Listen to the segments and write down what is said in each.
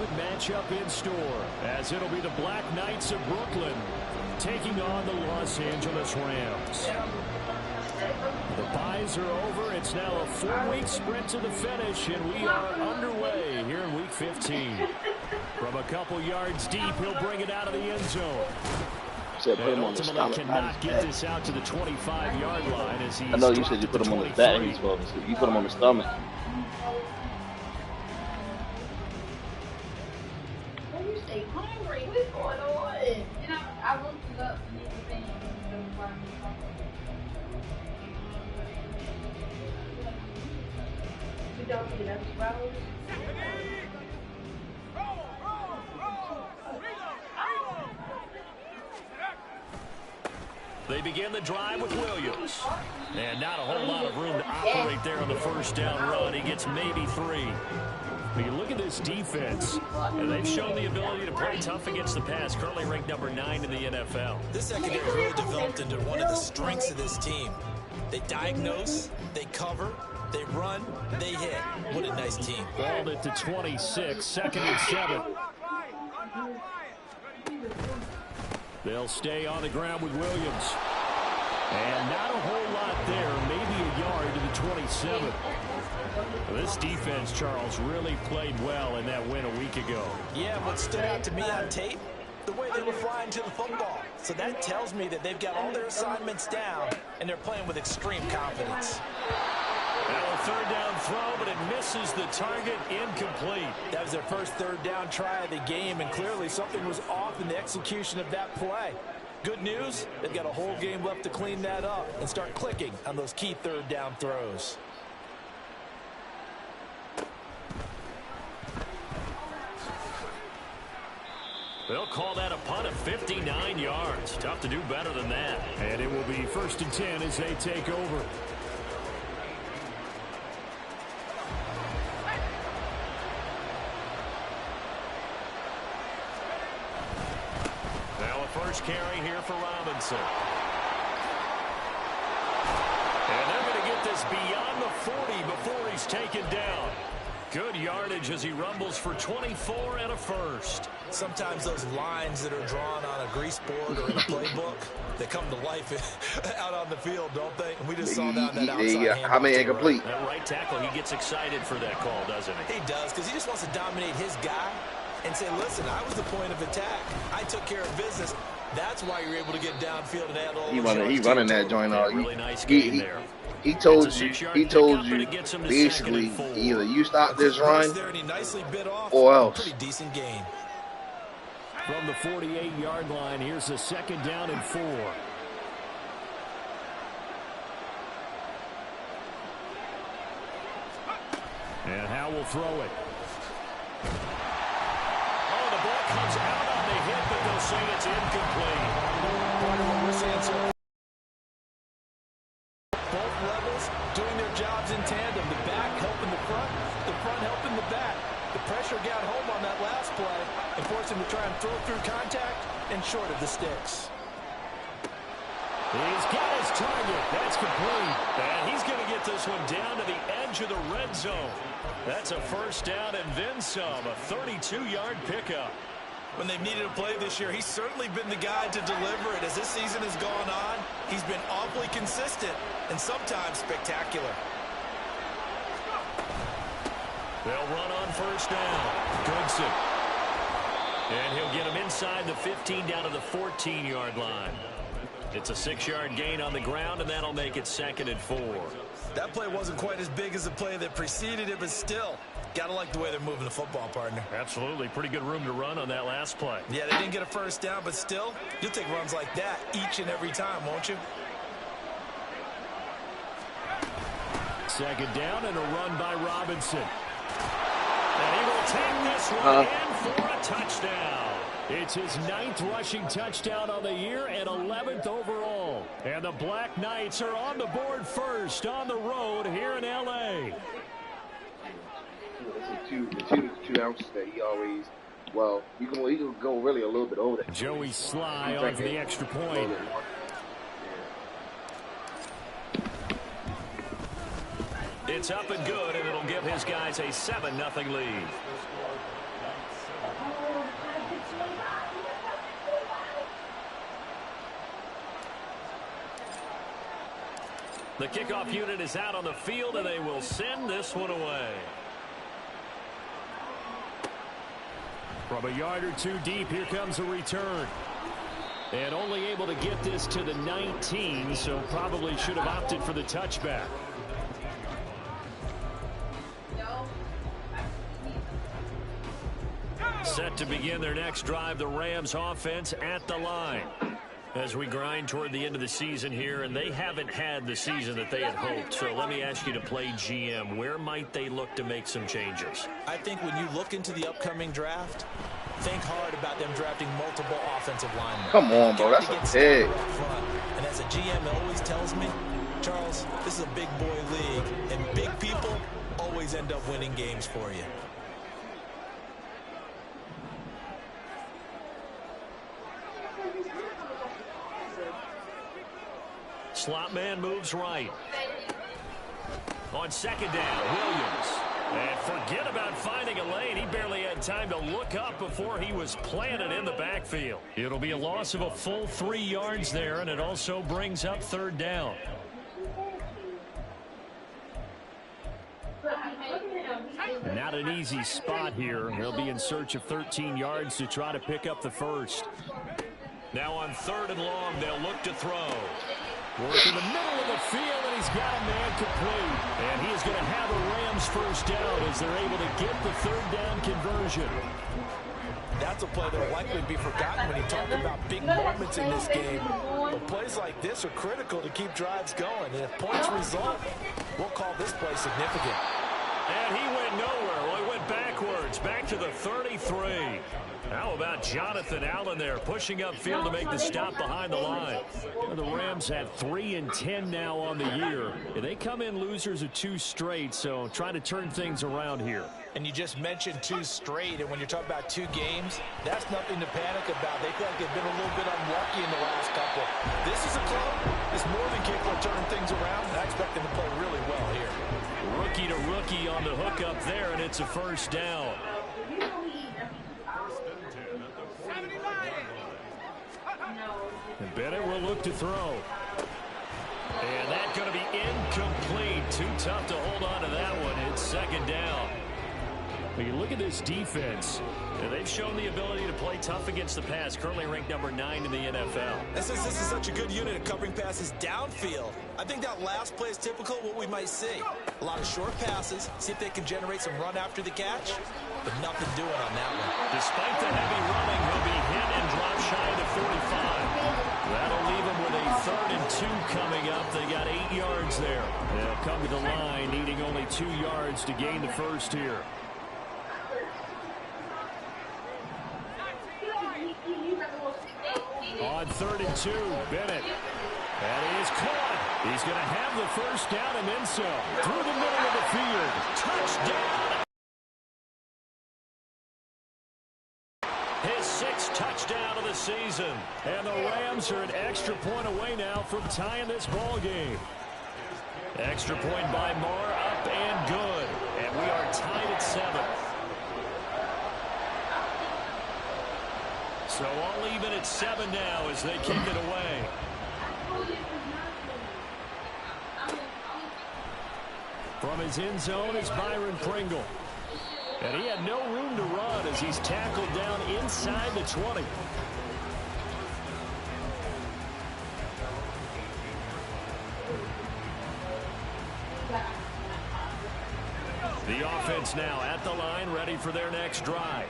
good matchup in store, as it'll be the Black Knights of Brooklyn taking on the Los Angeles Rams. The byes are over. It's now a 4-week sprint to the finish, and we are underway here in Week 15. From a couple yards deep, he'll bring it out of the end zone. And ultimately cannot get this out to the 25-yard line as he's I know you said you put him on his back. You put him on his stomach. You stay hungry. What's going on? You know, I looked it up and everything. You don't get enough flowers. They begin the drive with Williams. And not a whole lot of room to operate there on the first down run. He gets maybe 3. But you look at this defense, and they've shown the ability to play tough against the pass, currently ranked number 9 in the NFL. This secondary really developed into one of the strengths of this team. They diagnose, they cover, they run, they hit. What a nice team. Balled it to 26, 2nd and 7. They'll stay on the ground with Williams. And not a whole lot there, maybe a yard to the 27. This defense, Charles, really played well in that win a week ago. Yeah, what stood out to me on tape, the way they were flying to the football. So that tells me that they've got all their assignments down, and they're playing with extreme confidence. Now a 3rd down throw, but it misses the target, incomplete. That was their first 3rd down try of the game, and clearly something was off in the execution of that play. Good news, they've got a whole game left to clean that up and start clicking on those key 3rd down throws. They'll call that a punt of 59 yards. Tough to do better than that. And it will be 1st and 10 as they take over. Now a first carry here for Robinson. And they're going to get this beyond the 40 before he's taken down. Good yardage as he rumbles for 24 and a first. Sometimes those lines that are drawn on a grease board or in a playbook, they come to life out on the field, don't they? And we just saw that outside handoff. I mean, incomplete. That right tackle, he gets excited for that call, doesn't he? He does, because he just wants to dominate his guy and say, listen, I was the point of attack. I took care of business. That's why you're able to get downfield and add all those yards. He running that joint all. Really nice game there. He told you basically either you stop this run or else. Pretty decent gain. From the 48-yard line, here's a 2nd down and 4. And Howe will throw it. Oh, the ball comes out on the hit, but they'll say it's incomplete. Part of what we're saying, sir. Both levels doing their jobs in tandem. The back helping the front helping the back. The pressure got home on that last play and forced him to try and throw through contact and short of the sticks. He's got his target. That's complete. And he's going to get this one down to the edge of the red zone. That's a 1st down and then some. A 32-yard pickup. When they've needed a play this year, he's certainly been the guy to deliver it. As this season has gone on, he's been awfully consistent and sometimes spectacular. They'll run on 1st down. Goodson. And he'll get him inside the 15 down to the 14-yard line. It's a 6-yard gain on the ground, and that'll make it 2nd and 4. That play wasn't quite as big as the play that preceded it, but still, got to like the way they're moving the football, partner. Absolutely. Pretty good room to run on that last play. Yeah, they didn't get a 1st down, but still, you'll take runs like that each and every time, won't you? 2nd down and a run by Robinson. And he will take this one in for a touchdown. It's his 9th rushing touchdown on the year and 11th overall. And the Black Knights are on the board first on the road here in L.A. The two ounces that he always, well, you can go really a little bit over that. Joey Sly on for the extra point. It's up and good, and it'll give his guys a 7-0 lead. The kickoff unit is out on the field, and they will send this one away. From a yard or two deep, here comes a return. And only able to get this to the 19, so probably should have opted for the touchback. Set to begin their next drive, the Rams offense at the line. As we grind toward the end of the season here, and they haven't had the season that they had hoped. So let me ask you to play GM. Where might they look to make some changes? I think when you look into the upcoming draft, think hard about them drafting multiple offensive linemen. Come on, bro. That's a pick. And as a GM, it always tells me, Charles, this is a big boy league, and big people always end up winning games for you. Slot man moves right. On second down, Williams. And forget about finding a lane. He barely had time to look up before he was planted in the backfield. It'll be a loss of a full 3 yards there, and it also brings up third down. Not an easy spot here. They'll be in search of 13 yards to try to pick up the first. Now on third and long, they'll look to throw. Work in the middle of the field, and he's got a man complete. And he is going to have a Rams first down as they're able to get the third down conversion. That's a play that will likely be forgotten when you talk about big moments in this game. But plays like this are critical to keep drives going. And if points result, we'll call this play significant. And he went nowhere. Well, he went backwards, back to the 33. How about Jonathan Allen there, pushing upfield to make the stop behind the line? The Rams have 3-10 now on the year. They come in losers of 2 straight, so trying to turn things around here. And you just mentioned 2 straight, and when you're talking about 2 games, that's nothing to panic about. They feel like they've been a little bit unlucky in the last couple. This is a club that's more than capable of turning things around, and I expect them to play really well here. Rookie to rookie on the hook up there, and it's a first down. And Bennett will look to throw. And that's going to be incomplete. Too tough to hold on to that one. It's second down. When you look at this defense, they've shown the ability to play tough against the pass. Currently ranked number 9 in the NFL. This is such a good unit at covering passes downfield. I think that last play is typical of what we might see. A lot of short passes. See if they can generate some run after the catch. But nothing doing on that one. Despite the heavy running, he'll be hit and drop shy of the 45. That'll leave him with a 3rd and 2 coming up. They got 8 yards there. They'll come to the line, needing only 2 yards to gain the first here. On 3rd and 2, Bennett. And he is caught. He's going to have the first down and then some. Through the middle of the field. Touchdown. His 6th touchdown of the season. And the Rams are an extra point away now from tying this ball game. Extra point by Marr, up and good. And we are tied at 7. So all even at 7 now as they kick it away. From his end zone is Byron Pringle. And he had no room to run as he's tackled down inside the 20. The offense now at the line, ready for their next drive.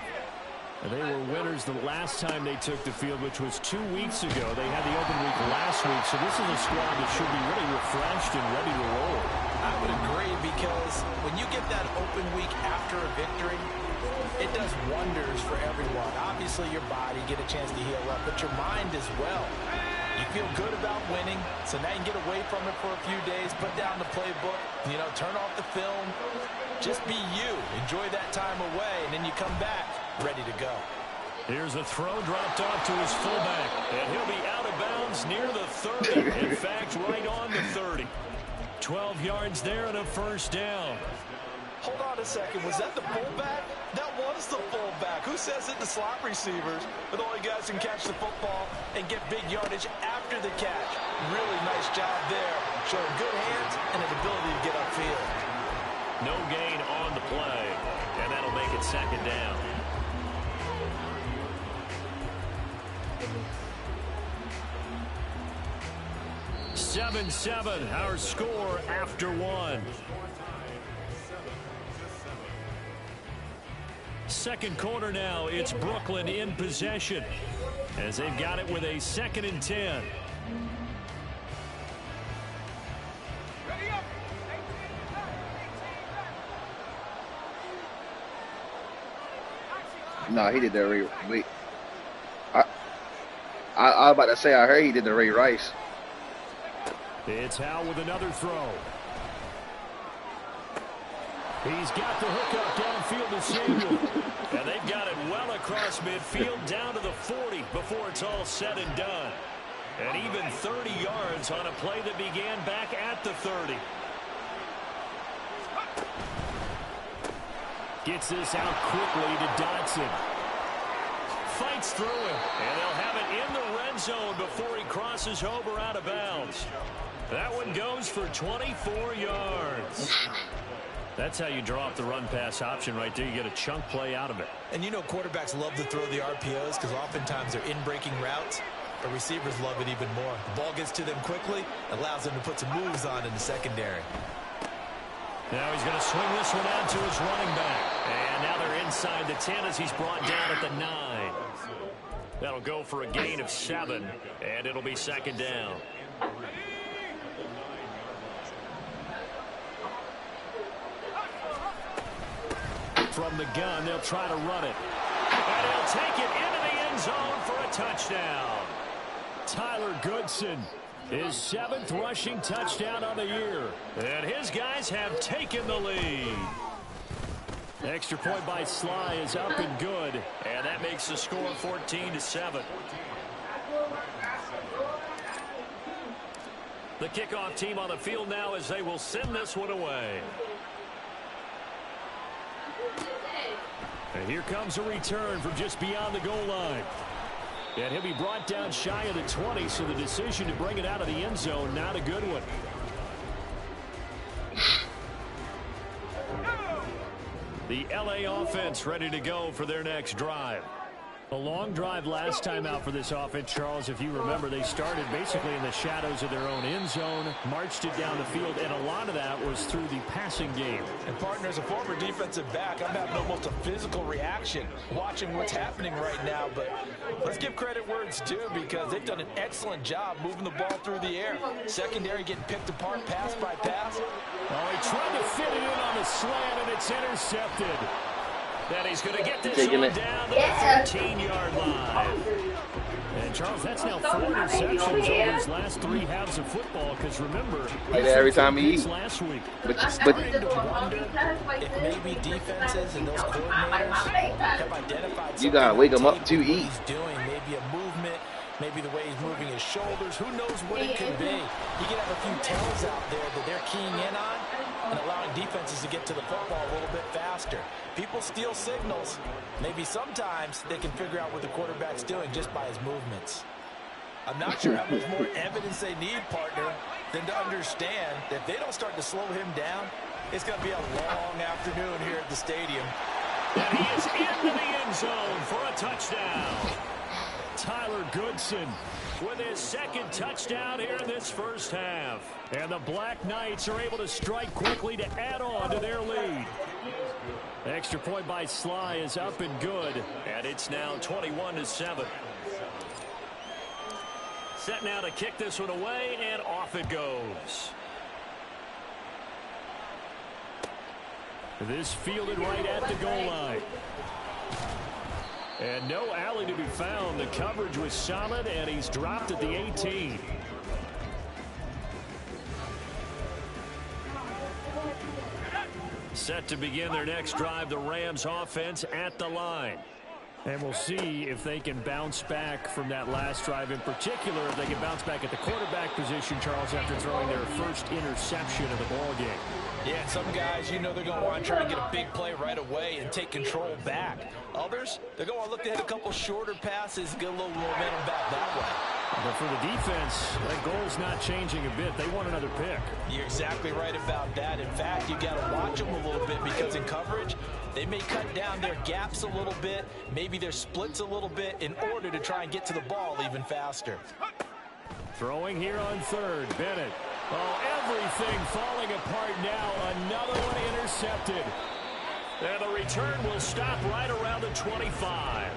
And they were winners the last time they took the field, which was 2 weeks ago. They had the open week last week, so this is a squad that should be really refreshed and ready to roll. I would agree, because when you get that open week after a victory, it does wonders for everyone. Obviously, your body get a chance to heal up, but your mind as well. You feel good about winning, so now you can get away from it for a few days, put down the playbook, turn off the film. Just be you. Enjoy that time away, and then you come back ready to go. Here's a throw dropped off to his fullback, and he'll be out of bounds near the 30. In fact, right on the 30. 12 yards there and a first down. Hold on a second. Was that the fullback? That was the fullback. Who Who says that the slot receivers are the only guys who can catch the football and get big yardage after the catch? Really nice job there, showing good hands and an ability to get upfield. No gain on the play, and that'll make it second down. Seven, our score after one. Second quarter now, it's Brooklyn in possession as they've got it with a 2nd and 10. No, he did that. Wait, I was about to say I heard he did the Ray Rice. It's Howe with another throw. He's got the hook up downfield to Samuel. And they've got it well across midfield down to the 40 before it's all said and done. And even 30 yards on a play that began back at the 30. Gets this out quickly to Dotson. Fights through him. And they'll have it in the red zone before he crosses over out of bounds. That one goes for 24 yards. That's how you draw up the run-pass option right there. You get a chunk play out of it. And you know quarterbacks love to throw the RPOs because oftentimes they're in-breaking routes. But receivers love it even more. The ball gets to them quickly, allows them to put some moves on in the secondary. Now he's going to swing this one out to his running back. And now they're inside the 10 as he's brought down at the 9. That'll go for a gain of 7, and it'll be second down. From the gun, they'll try to run it. And he'll take it into the end zone for a touchdown. Tyler Goodson, his 7th rushing touchdown on the year. And his guys have taken the lead. Extra point by Sly is up and good. And that makes the score 14-7. The kickoff team on the field now as they will send this one away. And here comes a return from just beyond the goal line. And he'll be brought down shy of the 20, so the decision to bring it out of the end zone, not a good one. The LA offense ready to go for their next drive. A long drive last time out for this offense, Charles. If you remember, they started basically in the shadows of their own end zone, marched it down the field, and a lot of that was through the passing game. And partner, as a former defensive back, I'm having almost a physical reaction watching what's happening right now. But let's give credit where it's due because they've done an excellent job moving the ball through the air. Secondary getting picked apart pass by pass. Oh, he tried to fit it in on the slant, and it's intercepted. Then he's going to get this one down to the 13-yard line. And, Charles, that's now 4 interceptions over his last 3 halves of football. Because, remember, every time he eats. Last week. But if maybe defenses and those coordinators have identified you got to wake him up to eat. He's doing maybe a movement, maybe the way he's moving his shoulders. Who knows what it could be? He could have a few tells out there that they're keying in on and allowing defenses to get to the football a little bit faster. People steal signals. Maybe sometimes they can figure out what the quarterback's doing just by his movements. I'm not sure how much more evidence they need, partner, than to understand that if they don't start to slow him down, it's going to be a long afternoon here at the stadium. And he is into the end zone for a touchdown. Tyler Goodson with his 2nd touchdown here in this first half. And the Black Knights are able to strike quickly to add on to their lead. Extra point by Sly is up and good. And it's now 21-7. Set now to kick this one away, and off it goes. This fielded right at the goal line. And no alley to be found. The coverage was solid, and he's dropped at the 18. Set to begin their next drive, the Rams offense at the line. And we'll see if they can bounce back from that last drive in particular. If they can bounce back at the quarterback position, Charles, after throwing their first interception of the ball game. Yeah, some guys, you know, they're going to want to try and get a big play right away and take control back. Others, they're going to look to hit a couple shorter passes, get a little momentum back that way. But for the defense, that goal's not changing a bit. They want another pick. You're exactly right about that. In fact, you got to watch them a little bit because in coverage, they may cut down their gaps a little bit, maybe their splits a little bit in order to try and get to the ball even faster. Throwing here on third, Bennett. Oh, everything falling apart now. Another one intercepted. And the return will stop right around the 25.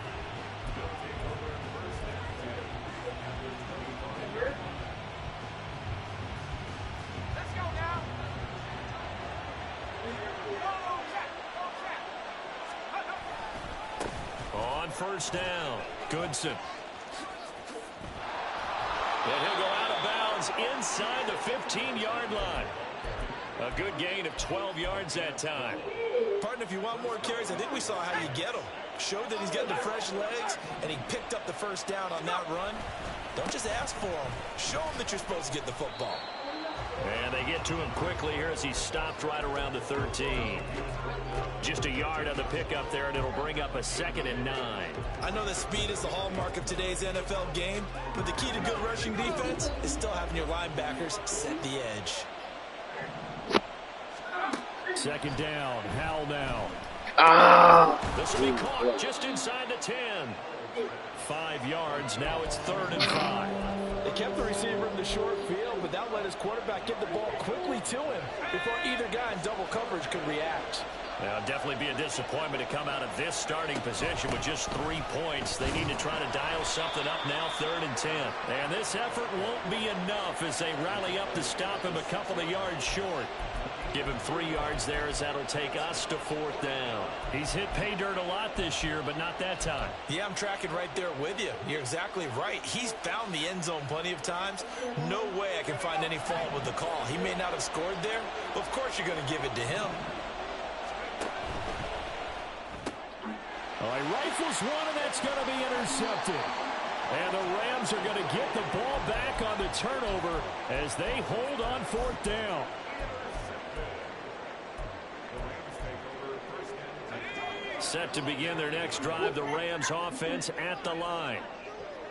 Let's go now. On first down, Goodson. And he'll go out of bounds inside the 15-yard line. A good gain of 12 yards that time. Partner, if you want more carries, I think we saw how you get them. Showed that he's got the fresh legs, and he picked up the first down on that run. Don't just ask for him. Show him that you're supposed to get the football. And they get to him quickly here as he stopped right around the 13. Just a yard on the pickup there, and it'll bring up a 2nd and 9. I know that speed is the hallmark of today's NFL game, but the key to good rushing defense is still having your linebackers set the edge. 2nd down, Howell now. This will be caught just inside the 10. 5 yards, now it's 3rd and 5. They kept the receiver in the short field, but that let his quarterback get the ball quickly to him before either guy in double coverage could react. Now, definitely be a disappointment to come out of this starting position with just 3 points. They need to try to dial something up now, 3rd and 10. And this effort won't be enough as they rally up to stop him a couple of yards short. Give him 3 yards there as that'll take us to 4th down. He's hit pay dirt a lot this year, but not that time. Yeah, I'm tracking right there with you. You're exactly right. He's found the end zone plenty of times. No way I can find any fault with the call. He may not have scored there, but of course you're going to give it to him. All right, rifles one, and that's going to be intercepted. And the Rams are going to get the ball back on the turnover as they hold on 4th down. Set to begin their next drive, the Rams offense at the line.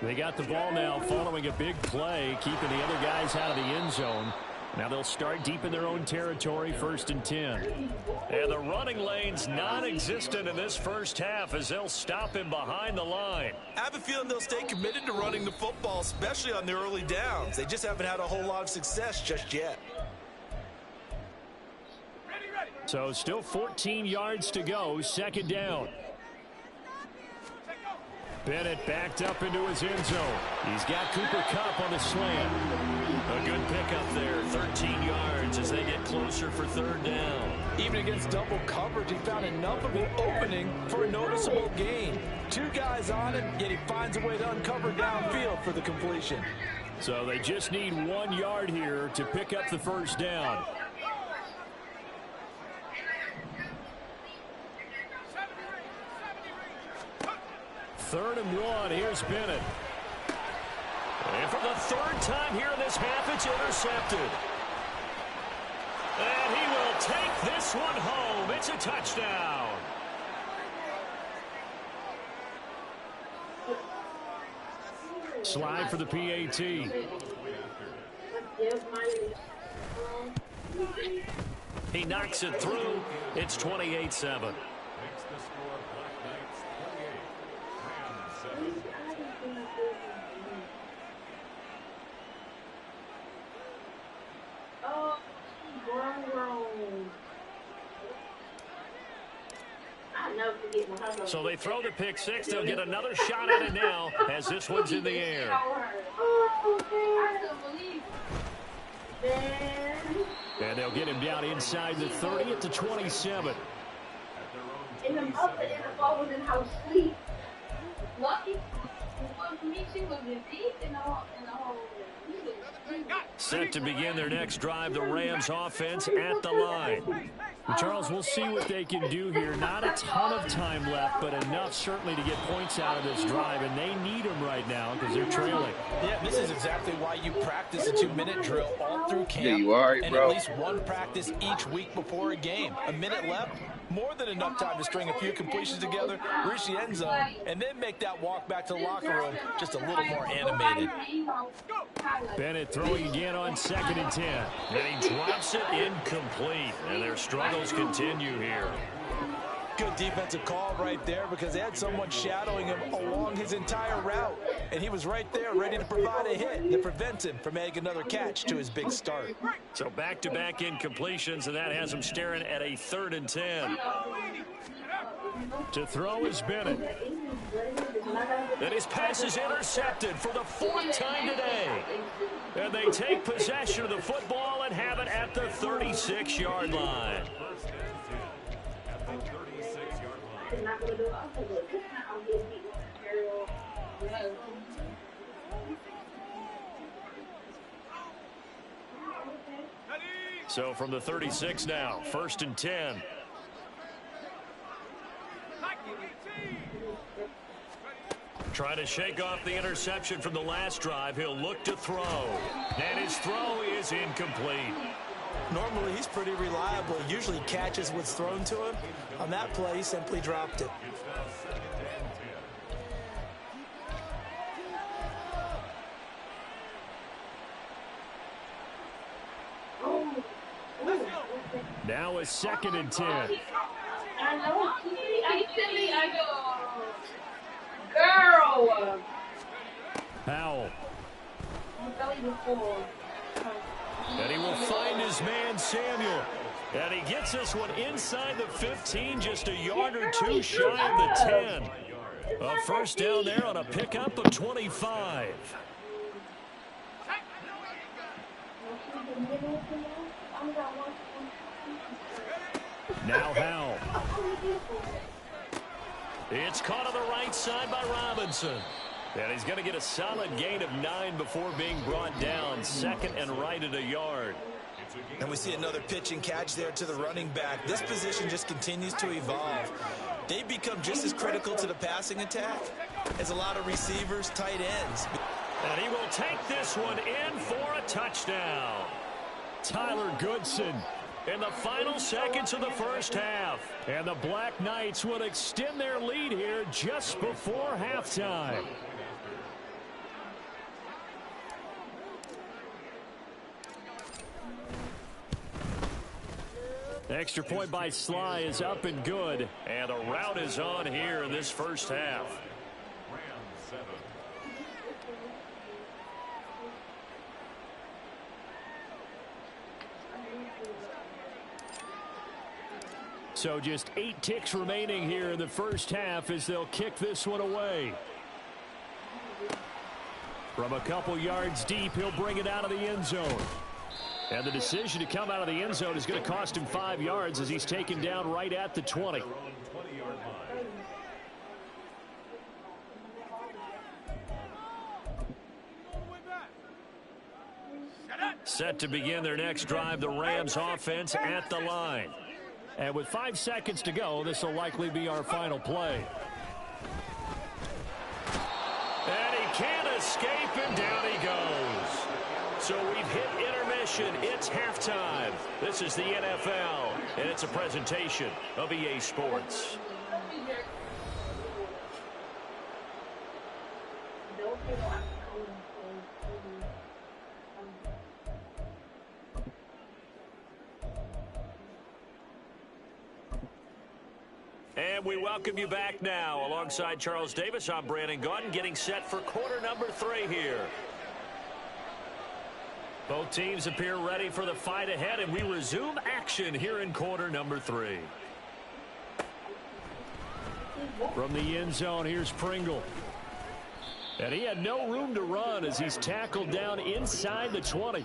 They got the ball now following a big play, keeping the other guys out of the end zone. Now they'll start deep in their own territory, 1st and 10. And the running lane's non-existent in this first half as they'll stop him behind the line. I have a feeling they'll stay committed to running the football, especially on the early downs. They just haven't had a whole lot of success just yet. So still 14 yards to go, 2nd down. Bennett backed up into his end zone. He's got Cooper Kupp on the slant. A good pickup there, 13 yards as they get closer for 3rd down. Even against double coverage, he found enough of an opening for a noticeable gain. 2 guys on him, yet he finds a way to uncover downfield for the completion. So they just need 1 yard here to pick up the 1st down. 3rd and 1. Here's Bennett. And for the 3rd time here in this half, it's intercepted. And he will take this one home. It's a touchdown. Slide for the PAT. He knocks it through. It's 28-7. So they throw the pick 6. They'll get another shot at it now as this one's in the air. And they'll get him down inside the 30 at the 27. And the mother in the ball was in her sleep. Lucky. Set to begin their next drive, the Rams offense at the line. Charles, we'll see what they can do here. Not a ton of time left, but enough certainly to get points out of this drive, and they need them right now because they're trailing. Yeah, this is exactly why you practice a 2-minute drill all through camp. Yeah, you are, and bro. At least one practice each week before a game. A minute left, more than enough time to string a few completions together, reach the end zone, and then make that walk back to the locker room just a little more animated. Bennett throwing again on 2nd and 10. And he drops it incomplete. And their struggles continue here. Good defensive call right there because they had someone shadowing him along his entire route. And he was right there ready to provide a hit that prevents him from making another catch to his big start. So back-to-back incompletions, and that has him staring at a 3rd and 10. To throw is Bennett. And his pass is intercepted for the 4th time today. And they take possession of the football and have it at the 36-yard line. So from the 36 now, 1st and 10. Trying to shake off the interception from the last drive. He'll look to throw. And his throw is incomplete. Normally, he's pretty reliable. Usually catches what's thrown to him. On that play, he simply dropped it. Now a 2nd and 10. I know. I go. Girl. Powell. Before. And he will find his man, Samuel. And he gets this one inside the 15, just a yard or two shy of the 10. A 1st down there on a pickup of 25. Now Howell. It's caught on the right side by Robinson. And he's going to get a solid gain of 9 before being brought down. 2nd and right at a yard. And we see another pitch and catch there to the running back. This position just continues to evolve. They become just as critical to the passing attack as a lot of receivers, tight ends. And he will take this one in for a touchdown. Tyler Goodson in the final seconds of the 1st half. And the Black Knights will extend their lead here just before halftime. Extra point by Sly is up and good. And the route is on here in this 1st half. So just 8 ticks remaining here in the 1st half as they'll kick this one away. From a couple yards deep, he'll bring it out of the end zone. And the decision to come out of the end zone is going to cost him 5 yards as he's taken down right at the 20. Set to begin their next drive, the Rams offense at the line. And with 5 seconds to go, this will likely be our final play. And he can't escape, and down he goes. So we've hit intermission. It's halftime. This is the NFL, and it's a presentation of EA Sports. And we welcome you back now. Alongside Charles Davis, I'm Brandon Gaudin, getting set for quarter number 3 here. Both teams appear ready for the fight ahead, and we resume action here in quarter number 3. From the end zone, here's Pringle. And he had no room to run as he's tackled down inside the 20.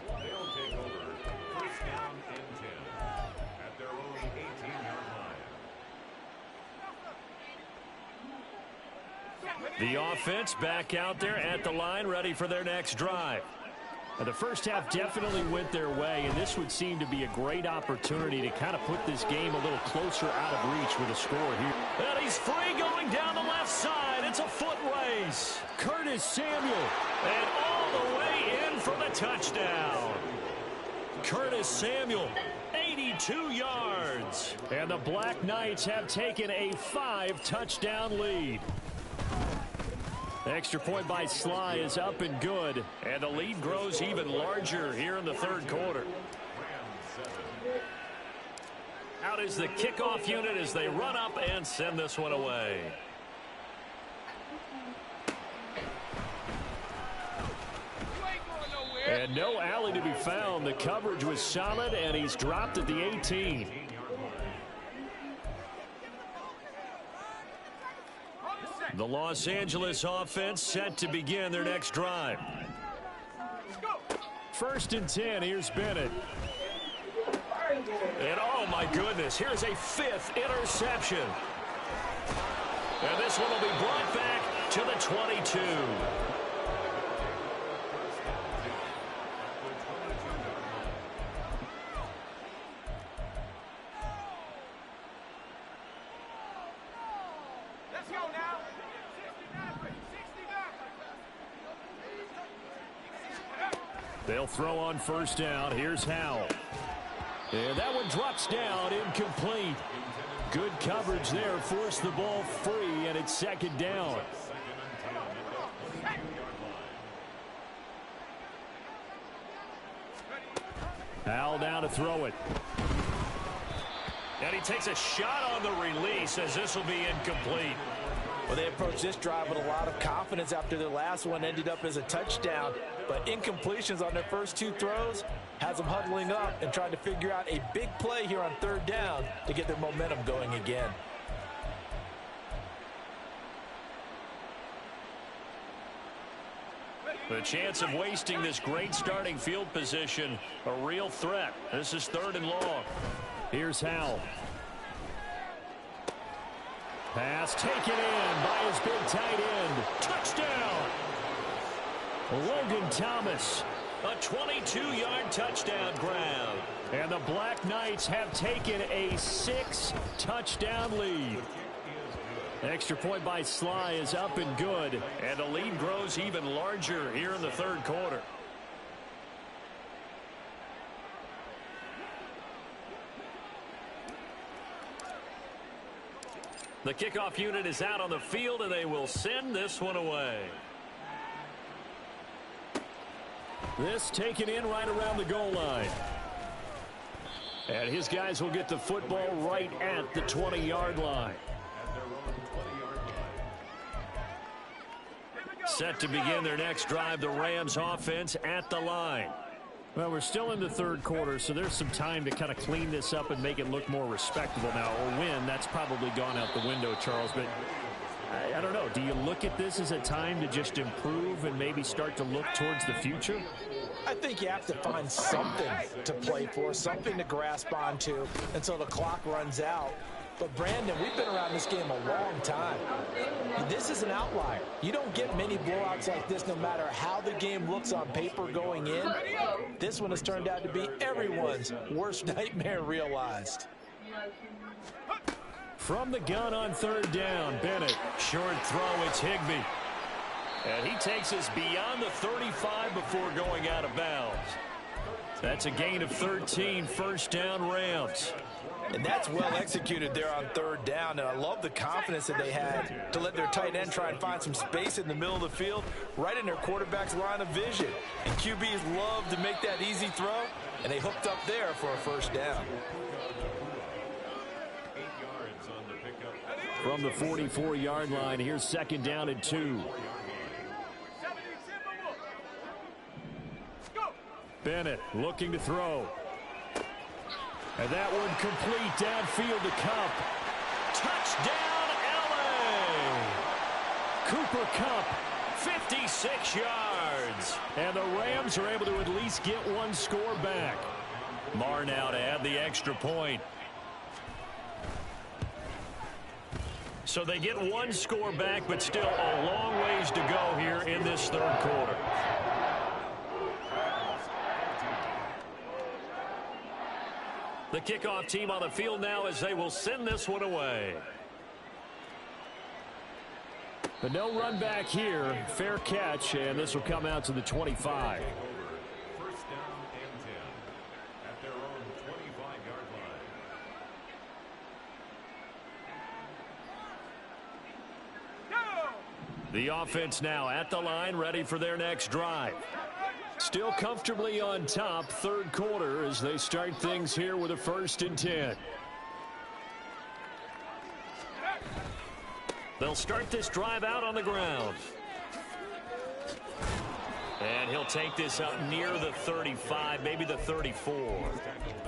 The offense back out there at the line, ready for their next drive. The first half definitely went their way, and this would seem to be a great opportunity to kind of put this game a little closer out of reach with a score here. And he's free going down the left side. It's a foot race. Curtis Samuel, and all the way in for the touchdown. Curtis Samuel, 82 yards. And the Black Knights have taken a 5-touchdown lead. Extra point by Sly is up and good, and the lead grows even larger here in the third quarter. Out is the kickoff unit as they run up and send this one away. And no alley to be found. The coverage was solid, and he's dropped at the 18. The Los Angeles offense set to begin their next drive. 1st and 10. Here's Bennett. And oh my goodness, here's a 5th interception. And this one will be brought back to the 22. Let's go now. They'll throw on 1st down. Here's Howell. And that one drops down, incomplete. Good coverage there, forced the ball free, and it's 2nd down. Howell down to throw it. And he takes a shot on the release as this will be incomplete. Well, they approached this drive with a lot of confidence after their last one ended up as a touchdown. But incompletions on their first 2 throws has them huddling up and trying to figure out a big play here on 3rd down to get their momentum going again. The chance of wasting this great starting field position, a real threat. This is 3rd and long. Here's Howell. Pass taken in by his big tight end. Touchdown! Logan Thomas. A 22-yard touchdown grab. And the Black Knights have taken a 6-touchdown lead. Extra point by Sly is up and good. And the lead grows even larger here in the 3rd quarter. The kickoff unit is out on the field, and they will send this one away. This taken in right around the goal line. And his guys will get the football right at the 20-yard line. Set to begin their next drive, the Rams offense at the line. Well, we're still in the 3rd quarter, so there's some time to kind of clean this up and make it look more respectable now. A win, that's probably gone out the window, Charles. But I don't know. Do you look at this as a time to just improve and maybe start to look towards the future? I think you have to find something to play for, something to grasp onto until the clock runs out. But, Brandon, we've been around this game a long time. This is an outlier. You don't get many blowouts like this no matter how the game looks on paper going in. This one has turned out to be everyone's worst nightmare realized. From the gun on 3rd down, Bennett. Short throw, it's Higbee. And he takes us beyond the 35 before going out of bounds. That's a gain of 13, 1st down Rams. And that's well executed there on 3rd down. And I love the confidence that they had to let their tight end try and find some space in the middle of the field, right in their quarterback's line of vision. And QBs love to make that easy throw, and they hooked up there for a 1st down. From the 44-yard line, here's 2nd down and 2. Bennett looking to throw. And that one complete downfield to Kupp. Touchdown, LA! Cooper Kupp, 56 yards. And the Rams are able to at least get one score back. Marr now to add the extra point. So they get one score back, but still a long ways to go here in this 3rd quarter. The kickoff team on the field now as they will send this one away. But no run back here. Fair catch, and this will come out to the 25. First down and 10 at their own 25-yard line. The offense now at the line, ready for their next drive. Still comfortably on top, third quarter, as they start things here with a 1st and 10. They'll start this drive out on the ground. And he'll take this up near the 35, maybe the 34.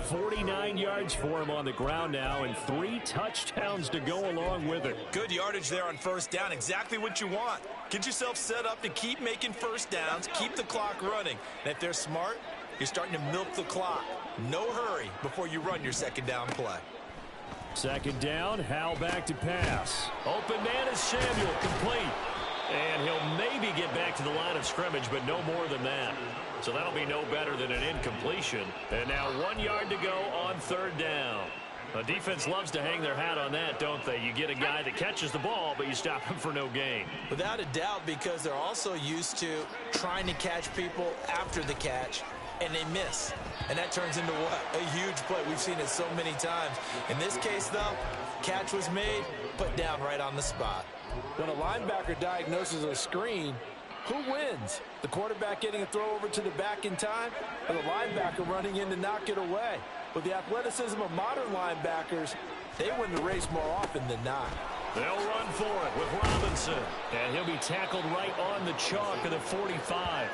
49 yards for him on the ground now, and 3 touchdowns to go along with it. Good yardage there on first down. Exactly what you want. Get yourself set up to keep making first downs, keep the clock running. And if they're smart, you're starting to milk the clock. No hurry before you run your second down play. Second down, Howell back to pass. Open man is Samuel, complete. And he'll maybe get back to the line of scrimmage, but no more than that. So that'll be no better than an incompletion. And now 1 yard to go on third down. The defense loves to hang their hat on that, don't they? You get a guy that catches the ball, but you stop him for no gain. Without a doubt, because they're also used to trying to catch people after the catch, and they miss. And that turns into what? A huge play. We've seen it so many times. In this case, though, catch was made, put down right on the spot. When a linebacker diagnoses a screen, who wins? The quarterback getting a throw over to the back in time, or the linebacker running in to knock it away? With the athleticism of modern linebackers, they win the race more often than not. They'll run for it with Robinson. And he'll be tackled right on the chalk of the 45.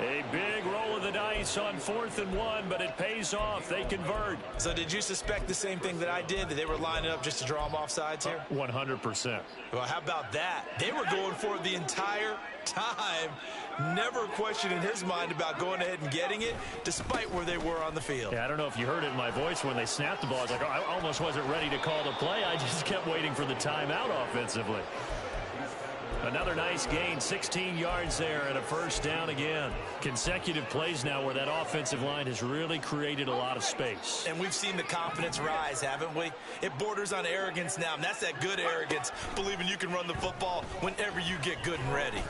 A big roll of the dice on 4th and 1, but it pays off. They convert. So did you suspect the same thing that I did, that they were lining up just to draw them off sides here? 100%. Well, how about that? They were going for it the entire time. Never a question in his mind about going ahead and getting it, despite where they were on the field. Yeah, I don't know if you heard it in my voice when they snapped the ball. I was like, oh, I almost wasn't ready to call the play. I just kept waiting for the timeout offensively. Another nice gain, 16 yards there and a first down again. Consecutive plays now where that offensive line has really created a lot of space. And we've seen the confidence rise, haven't we? It borders on arrogance now, and that's that good arrogance, believing you can run the football whenever you get good and ready.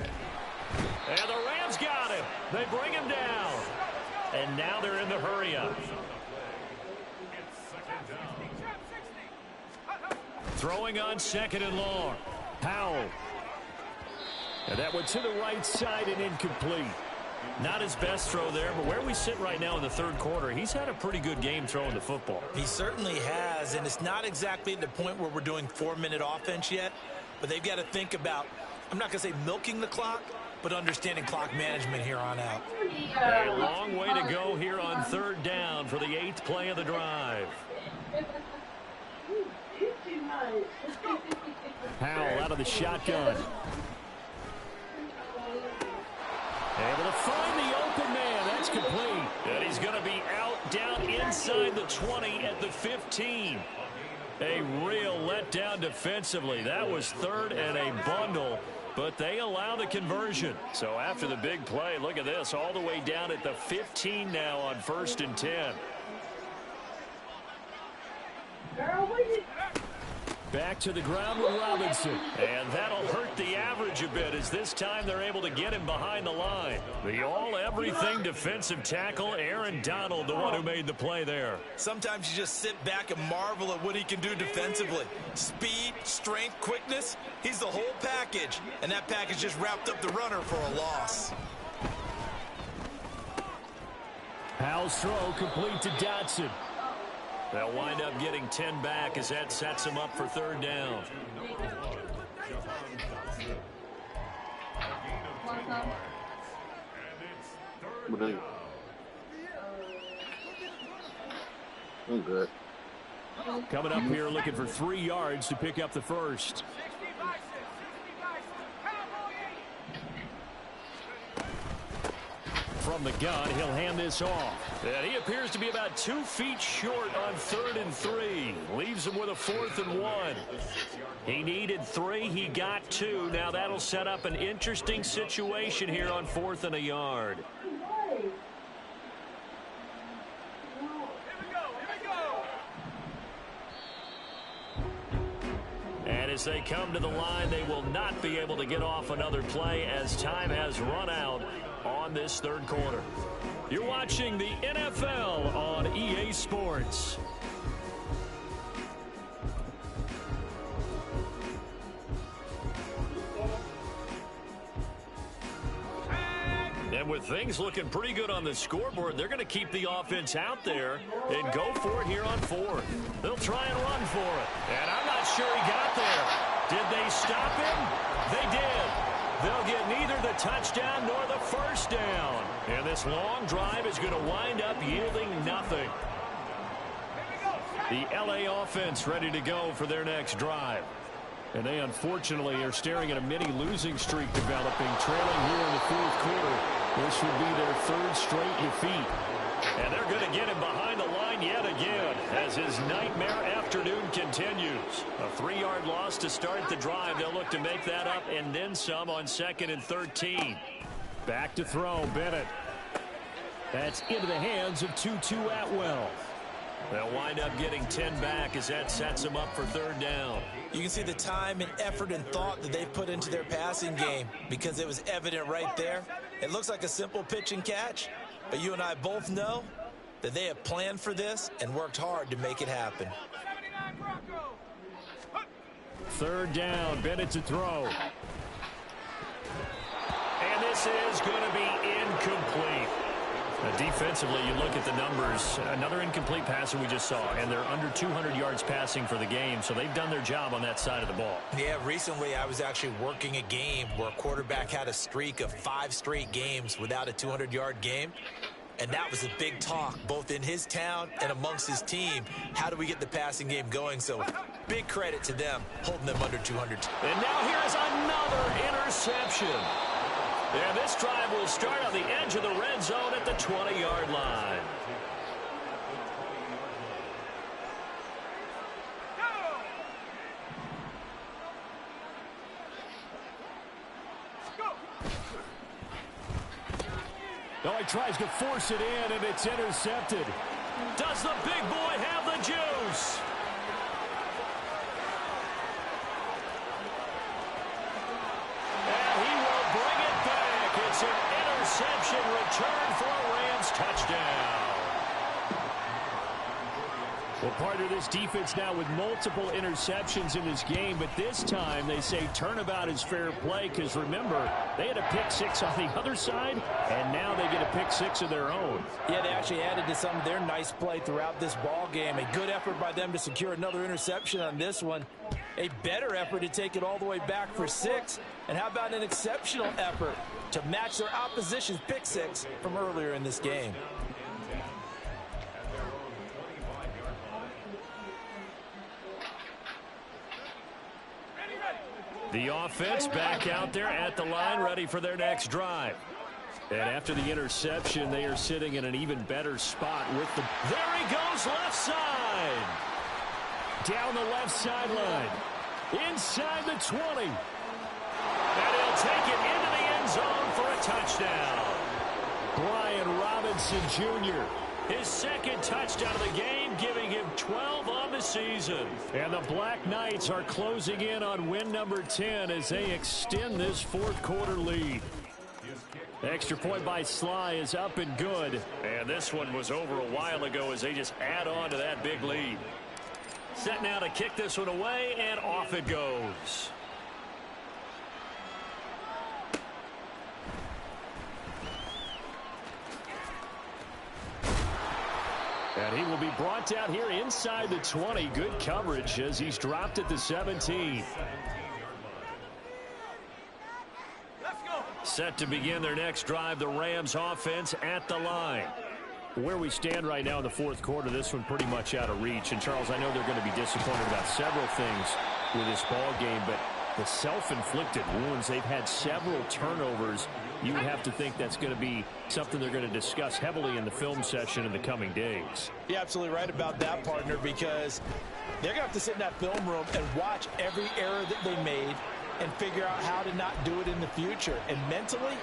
And the Rams got him. They bring him down. And now they're in the hurry-up. Throwing on 2nd and long. Howell. And that went to the right side and incomplete. Not his best throw there, but where we sit right now in the third quarter, he's had a pretty good game throwing the football. He certainly has, and it's not exactly at the point where we're doing 4-minute offense yet, but they've got to think about, I'm not going to say milking the clock, but understanding clock management here on out. A long way to go here on third down for the 8th play of the drive. Howell out of the shotgun. Able to find the open man. That's complete. And he's going to be out down inside the 20 at the 15. A real letdown defensively. That was third and a bundle, but they allow the conversion. So after the big play, look at this, all the way down at the 15 now on 1st and 10. Back to the ground with Robinson. And that'll hurt the average a bit as this time they're able to get him behind the line. The all-everything defensive tackle, Aaron Donald, the one who made the play there. Sometimes you just sit back and marvel at what he can do defensively. Speed, strength, quickness, he's the whole package. And that package just wrapped up the runner for a loss. Howell's throw complete to Dotson. They'll wind up getting 10 back as that sets them up for third down. I'm good. Coming up here looking for 3 yards to pick up the first. From the gun, he'll hand this off. And he appears to be about 2 feet short on 3rd and 3. Leaves him with a 4th and 1. He needed 3. He got 2. Now that'll set up an interesting situation here on 4th and a yard. as they come to the line. They will not be able to get off another play as time has run out on this third quarter. You're watching the NFL on EA Sports. And with things looking pretty good on the scoreboard, they're going to keep the offense out there and go for it here on fourth. They'll try and run for it. And I'm not sure he got there. Did they stop him? They did. They'll get neither the touchdown nor the first down. And this long drive is going to wind up yielding nothing. The LA offense ready to go for their next drive. And they unfortunately are staring at a mini losing streak developing, trailing here in the fourth quarter. This would be their third straight defeat. And they're going to get him behind the line yet again as his nightmare afternoon continues. A 3-yard loss to start the drive. They'll look to make that up and then some on 2nd and 13. Back to throw, Bennett. That's into the hands of Tutu Atwell. They'll wind up getting 10 back as that sets them up for third down. You can see the time and effort and thought that they've put into their passing game because it was evident right there. It looks like a simple pitch and catch, but you and I both know that they have planned for this and worked hard to make it happen. Third down, Bennett to throw. And this is going to be incomplete. Defensively, you look at the numbers. Another incomplete pass that we just saw, and they're under 200 yards passing for the game, so they've done their job on that side of the ball. Yeah, recently I was actually working a game where a quarterback had a streak of 5 straight games without a 200-yard game, and that was a big talk both in his town and amongst his team. How do we get the passing game going? So big credit to them holding them under 200. And now here is another interception. And this drive will start on the edge of the red zone at the 20-yard line. Oh, he tries to force it in, and it's intercepted. Does the big boy have the juice? It's an interception return for a Rams touchdown. Well, part of this defense now with multiple interceptions in this game, but this time they say turnabout is fair play because, remember, they had a pick 6 on the other side, and now they get a pick 6 of their own. Yeah, they actually added to some of their nice play throughout this ball game. A good effort by them to secure another interception on this one. A better effort to take it all the way back for 6. And how about an exceptional effort to match their opposition's pick 6 from earlier in this game? The offense back out there at the line, ready for their next drive. And after the interception, they are sitting in an even better spot with the... There he goes, left side. Down the left sideline. Inside the 20. And he'll take it into the end zone for a touchdown. Brian Robinson Jr., his second touchdown of the game, giving him 12 on the season. And the Black Knights are closing in on win number 10 as they extend this fourth quarter lead. Extra point by Sly is up and good. And this one was over a while ago as they just add on to that big lead. Set now to kick this one away, and off it goes. And he will be brought down here inside the 20. Good coverage as he's dropped at the 17. Set to begin their next drive, the Rams offense at the line. Where we stand right now in the fourth quarter, this one pretty much out of reach. And, Charles, I know they're going to be disappointed about several things with this ball game, but the self-inflicted wounds, they've had several turnovers. You would have to think that's going to be something they're going to discuss heavily in the film session in the coming days. You're absolutely right about that, partner, because they're going to have to sit in that film room and watch every error that they made, and figure out how to not do it in the future. And mentally,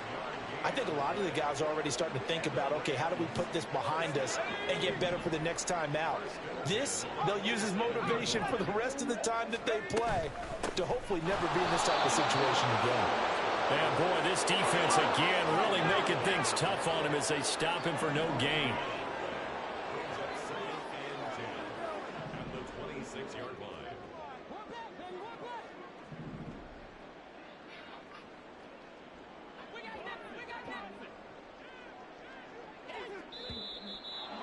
I think a lot of the guys are already starting to think about, okay, how do we put this behind us and get better for the next time out? This, they'll use as motivation for the rest of the time that they play to hopefully never be in this type of situation again. And boy, this defense again really making things tough on him as they stop him for no gain. At the 26-yard line.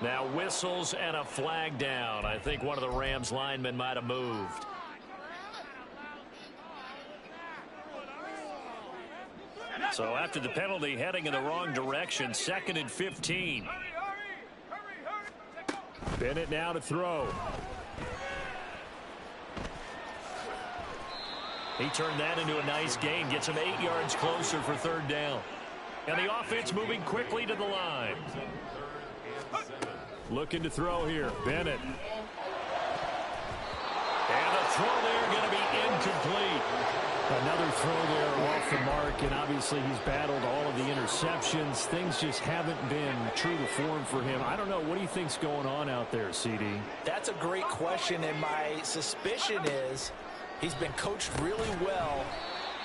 Now whistles and a flag down. I think one of the Rams linemen might have moved. So after the penalty, heading in the wrong direction, 2nd and 15. Bennett now to throw. He turned that into a nice gain. Gets him 8 yards closer for 3rd down. And the offense moving quickly to the line. Looking to throw here. Bennett. And the throw there going to be incomplete. Another throw there off the mark, and obviously he's battled all of the interceptions. Things just haven't been true to form for him. I don't know. What do you think's going on out there, CD? That's a great question, and my suspicion is he's been coached really well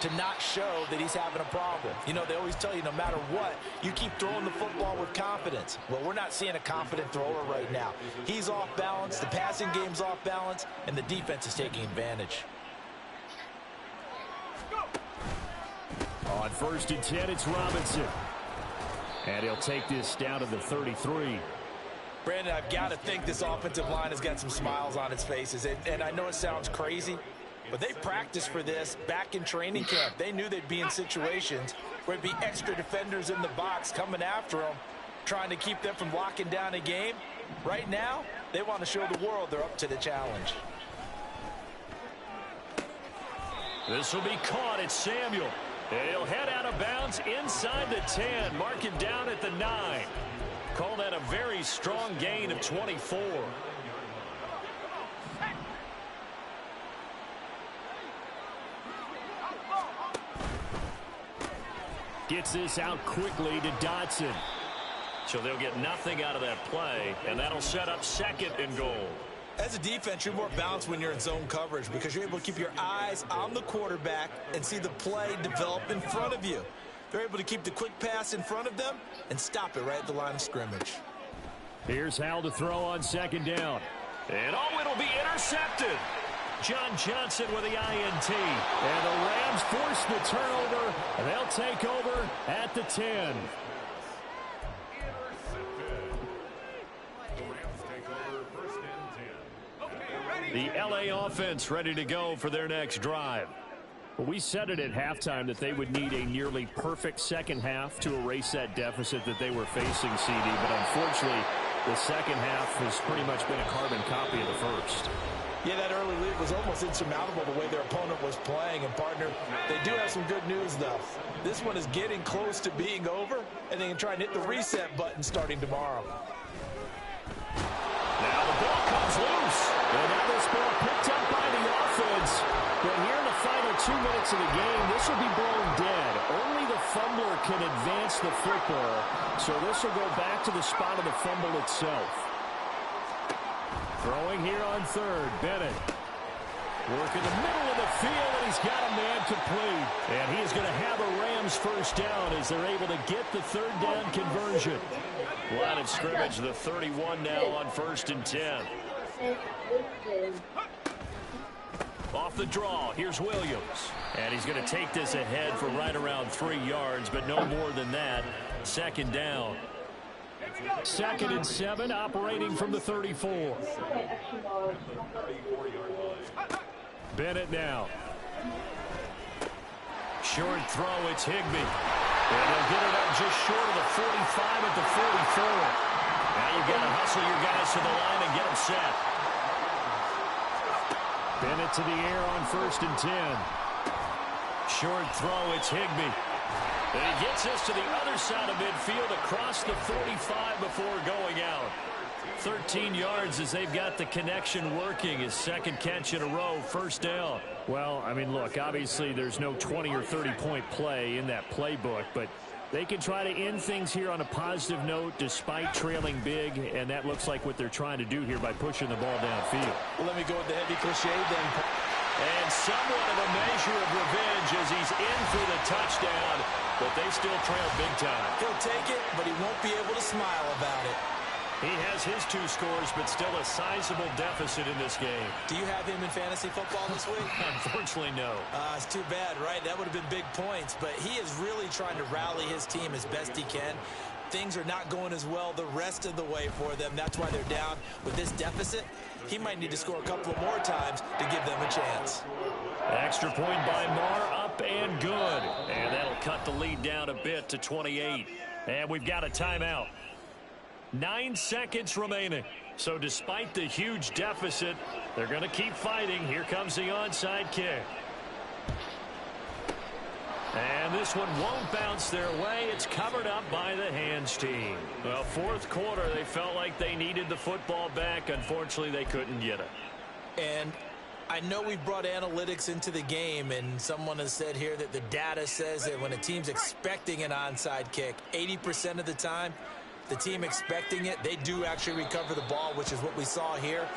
to not show that he's having a problem. You know, they always tell you no matter what, you keep throwing the football with confidence. Well, we're not seeing a confident thrower right now. He's off balance, the passing game's off balance, and the defense is taking advantage. On 1st and 10, it's Robinson. And he'll take this down to the 33. Brandon, I've got to think this offensive line has got some smiles on its faces. And I know it sounds crazy, but they practiced for this back in training camp. They knew they'd be in situations where there'd be extra defenders in the box coming after them, trying to keep them from locking down a game. Right now, they want to show the world they're up to the challenge. This will be caught. It's Samuel. And he'll head out of bounds inside the 10. Mark him down at the 9. Call that a very strong gain of 24. Gets this out quickly to Dotson. So they'll get nothing out of that play, and that'll set up 2nd and goal. As a defense, you're more balanced when you're in zone coverage because you're able to keep your eyes on the quarterback and see the play develop in front of you. They're able to keep the quick pass in front of them and stop it right at the line of scrimmage. Here's Hal to throw on 2nd down. And oh, it'll be intercepted. John Johnson with the INT. And the Rams force the turnover. And they'll take over at the 10. The LA offense ready to go for their next drive. Well, we said it at halftime that they would need a nearly perfect second half to erase that deficit that they were facing, CD. But unfortunately, the second half has pretty much been a carbon copy of the first. Yeah, that early lead was almost insurmountable the way their opponent was playing. And, partner, they do have some good news, though. This one is getting close to being over, and they can try and hit the reset button starting tomorrow. Now the ball comes loose. And now this ball picked up by the offense. But here in the final 2 minutes of the game, this will be blown dead. Only the fumbler can advance the football. So this will go back to the spot of the fumble itself. Throwing here on 3rd, Bennett. Working the middle of the field, and he's got a man complete. And he is going to have a Rams first down as they're able to get the 3rd down conversion. Line of scrimmage, the 31 now on 1st and 10. Off the draw, here's Williams. And he's going to take this ahead for right around 3 yards, but no more than that. 2nd down. 2nd and 7, operating from the 34. Bennett now. Short throw, it's Higbee. And they'll get it up just short of the 45 at the 44. Now you've got to hustle your guys to the line and get them set. Bennett to the air on 1st and 10. Short throw, it's Higbee. And he gets this to the other side of midfield across the 45 before going out. 13 yards as they've got the connection working. His second catch in a row, first down. Well, I mean, look, obviously there's no 20 or 30-point play in that playbook, but they can try to end things here on a positive note despite trailing big, and that looks like what they're trying to do here by pushing the ball downfield. Well, let me go with the heavy cliche then. And somewhat of a measure of revenge as he's in for the touchdown, but they still trail big time. He'll take it, but he won't be able to smile about it. He has his 2 scores, but still a sizable deficit in this game. Do you have him in fantasy football this week? Unfortunately, no. It's too bad, right? That would have been big points, but he is really trying to rally his team as best he can. Things are not going as well the rest of the way for them. That's why they're down. With this deficit, he might need to score a couple of more times to give them a chance. Extra point by Marr, up and good. And that'll cut the lead down a bit to 28. And we've got a timeout. 9 seconds remaining. So despite the huge deficit, they're going to keep fighting. Here comes the onside kick. And this one won't bounce their way. It's covered up by the hands team. Well, fourth quarter, they felt like they needed the football back. Unfortunately, they couldn't get it. And I know we brought analytics into the game, and someone has said here that the data says that when a team's expecting an onside kick, 80% of the time, the team expecting it, they do actually recover the ball, which is what we saw here.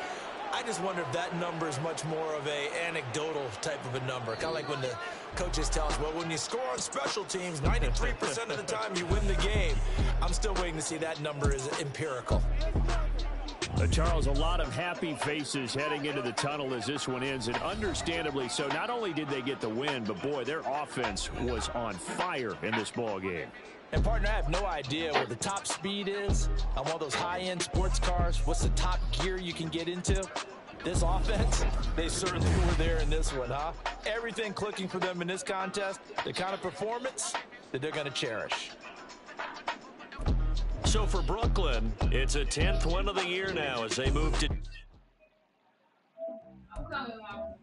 I just wonder if that number is much more of a anecdotal type of a number. Kind of like when the coaches tell us, well, when you score on special teams, 93% of the time you win the game. I'm still waiting to see that number is empirical. Charles, a lot of happy faces heading into the tunnel as this one ends, and understandably so. Not only did they get the win, but boy, their offense was on fire in this ball game. And, partner, I have no idea what the top speed is on one of those high-end sports cars. What's the top gear you can get into? This offense, they certainly were there in this one, huh? Everything clicking for them in this contest, the kind of performance that they're going to cherish. So for Brooklyn, it's a 10th win of the year now as they move to... I'm coming, Mom.